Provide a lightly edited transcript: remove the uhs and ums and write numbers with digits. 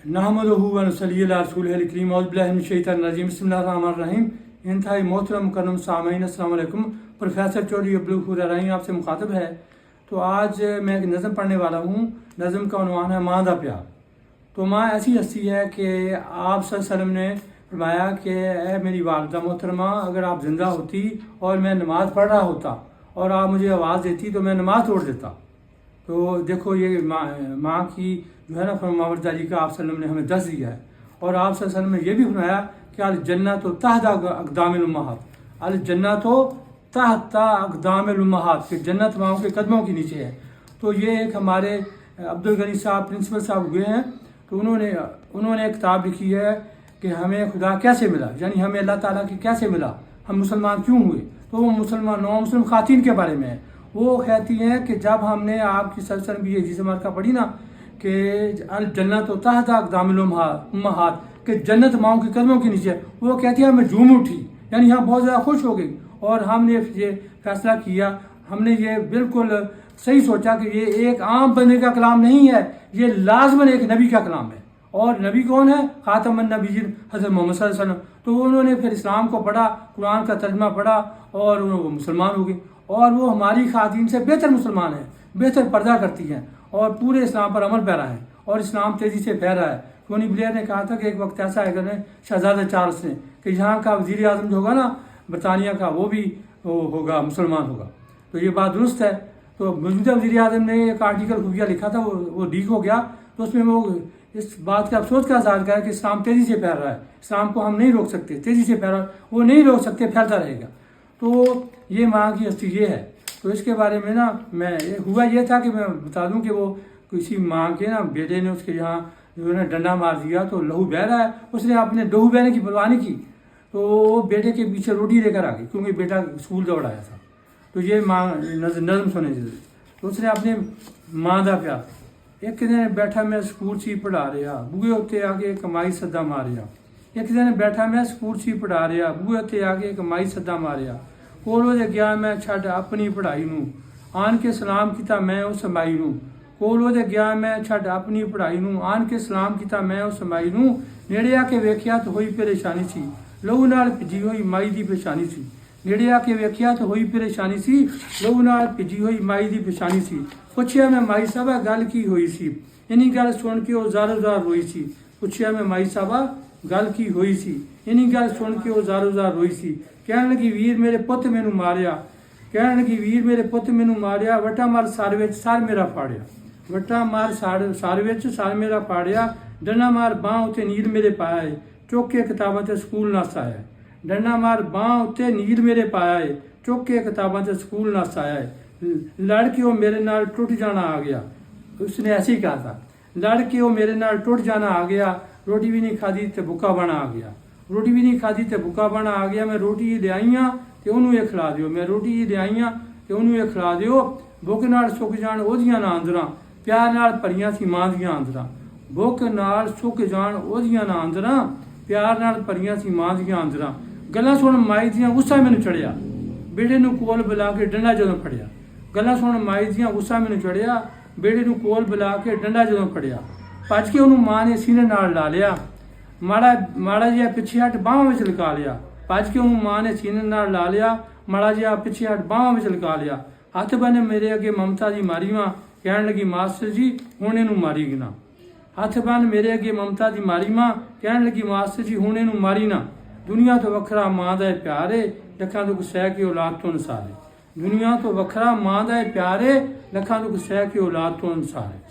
नहमदुहु व नसल्ली अला रसूलिहिल करीम औज़ु बिल्लाहि मिनश शैतानिर रजीम बिस्मिल्लाहिर रहमानिर रहीम। इंतहाई मोहतरम मुकर्रम सामीन अस्सलाम वालेकुम। प्रोफेसर चौधरी अब्दुल गफूर रहीम आपसे मुखातब है। तो आज मैं एक नज़म पढ़ने वाला हूँ। नज़म का उन्वान है माँ दा प्यार। तो माँ ऐसी हस्ती है कि आप सल्लल्लाहु अलैहि वसल्लम ने फरमाया कि ए मेरी वालिदा मोहतरमा, अगर आप ज़िंदा होती और मैं नमाज़ पढ़ रहा होता और आप मुझे आवाज़ देती तो मैं नमाज़ तोड़ देता। तो देखो ये माँ की जो है ना फरमाबरदारी का आप सल्लम ने हमें दस दिया है। और आप सल्लम ने यह भी फरमाया कि अल जन्नत तो तहता अक़दामिल उम्महात, अल जन्नत तो तहता अक़दामिल उम्महात, कि जन्नत माओं के कदमों के नीचे है। तो ये एक हमारे अब्दुल गनी साहब प्रिंसिपल साहब हुए हैं, तो उन्होंने एक किताब लिखी है कि हमें खुदा कैसे मिला, यानी हमें अल्लाह ताला की कैसे मिला, हम मुसलमान क्यों हुए। तो वो मुसलमान नौ मुस्लिम खातिन के बारे में है। वो कहती हैं कि जब हमने आपकी सल्सल्लम की हदीस मार्का पढ़ी ना कि अल जन्नत तहता अक़दामिल उम्महात, कि जन्नत माओं के कदमों के नीचे, वो कहती है हमें झूम उठी, यानी हम बहुत ज़्यादा खुश हो गई। और हमने ये फैसला किया, हमने ये बिल्कुल सही सोचा कि ये एक आम बंदे का कलाम नहीं है, ये लाज़मन एक नबी का कलाम है। और नबी कौन है? खातमुन नबीय्यीन हज़रत मोहम्मद सल्लल्लाहु अलैहि वसल्लम। तो उन्होंने फिर इस्लाम को पढ़ा, कुरान का तर्जुमा पढ़ा और वो मुसलमान हो गई। और वो हमारी खातिन से बेहतर मुसलमान है, बेहतर पर्दा करती हैं और पूरे इस्लाम पर अमल पैरा है और इस्लाम तेज़ी से फैल रहा है। टोनी ब्लेयर ने कहा था कि एक वक्त ऐसा आएगा ना शहजादा चार्ल्स ने कि यहाँ का वज़ीर आज़म जो होगा ना बरतानिया का, वो भी होगा मुसलमान होगा। तो ये बात दुरुस्त है। तो मौजूदा वज़ीर आज़म ने एक आर्टिकल खुफिया लिखा था, वो लीक हो गया। तो उसमें वो इस बात का अफसोस का इज़हार किया कि इस्लाम तेज़ी से फैल रहा है, इस्लाम को हम नहीं रोक सकते, तेज़ी से फैल रहा है, वो नहीं रोक सकते, फैलता रहेगा। तो ये माँ की हस्ती ये है। तो इसके बारे में ना मैं हुआ ये था कि मैं बता दूं कि वो किसी माँ के ना बेटे ने उसके यहाँ जो है ना डंडा मार दिया, तो लहू बह रहा है, उसने अपने लहू बहने की परवाह नहीं की, तो वो बेटे के पीछे रोटी लेकर आ गई, क्योंकि बेटा स्कूल दौड़ आया था। तो ये माँ नज़म सुने, तो उसने अपने माँ का प्यार। एक दिन बैठा मैं स्कूल सी पढ़ा रहा, बूहे उत्ते आके कमाई सदा मारिया। एक दिन बैठा मैं स्कूल सी पढ़ा रहा, बूहे उत्ते आके कमाई सदा मारिया। कोलों दे गया मैं छड्ड अपनी पढ़ाई नूं, आन के सलाम किता मैं उस माई नूं। कोलों दे गया मैं छड्ड अपनी पढ़ाई नूं, आन के सलाम किता मैं उस माई नूं। नेड़े आके वेखिया तो होई परेशानी सी, लहू नाल भिजी होई माई दी पेशानी सी। नेड़े आके वेखिया तो होई परेशानी सी, लहू नाल भिजी होई माई दी पेशानी सी। पुछया मैं माई साहबा गल की होई सी, इन्हीं गल सुन के वो ज़ारो ज़ार रोई सी। पुछया मैं माई साहबा गल की होई सी, इन्हीं गल सुन के वो ज़ारो ज़ार रोई सी। कहन लगी वीर मेरे पुत मैनू मारिया, कहन लगी वीर मेरे पुत मैनू मारिया। वटा मार सार विच सार मेरा फाड़िया, वटा मार सार विच सार मेरा फाड़िया। डंडा मार बांह उत्ते नील मेरे पाया है, चुक के किताबां ते स्कूल नस आया है। डंडा मार बांह उत्ते नील मेरे पाया है, चुक के किताबां ते स्कूल नस आया है। लड़ के वो मेरे नाल टुट जाना आ गया, उसने ऐसे ही कहा था, लड़ के वो मेरे नाल टुट जाना आ गया। रोटी भी नहीं खाधी ते भुखा बना आ गया, रोटी भी नहीं खाधी ते भुखा बना आ गया। मैं रोटी ले आईयां ते ओनू ये खिला दिओ, मैं रोटी ले आईयां ते ओनू ये खिला दिओ। भुख नाल सुक जाण ओदियां ना आंदरां, प्यार नाल भरियां सी मां दियां आंदरां। भुख नाल सुक जाण ओदियां ना आंदरां, प्यार नाल भरियां सी मां दियां आंदरां। गल्लां सुण माई दियां गुस्सा मैनू चढ़िया, बेटे नू कोल बुला के डंडा जदों फड़िया। गल्लां सुण माई दियां गुस्सा मैनू चढ़िया, बेटे नू कोल बुला के डंडा जदों फड़िया। भज के ओनू मां ने सीने नाल ला लिया, माड़ा जिहा पिछे हट बांहां विच लगा लिया। भज के ओनू मां ने सीने नाल ला लिया, माड़ा जिहा पिछे हट बांहां विच लगा लिया। हथ बन मेरे अगे ममता दी मारी मां, कहण लगी मास्टर जी हुण इहनू मारी ना। हथ बन मेरे अगे ममता दी मारी मां, कहण लगी मास्टर जी हुण इहनू मारी ना। दुनिया तो वखरा मां दा प्यार है, लखां दुख सह के औलाद तो नसारे। दुनिया तो वखरा मां दा प्यार है, लखां दुख सह के औलाद तो नसारे।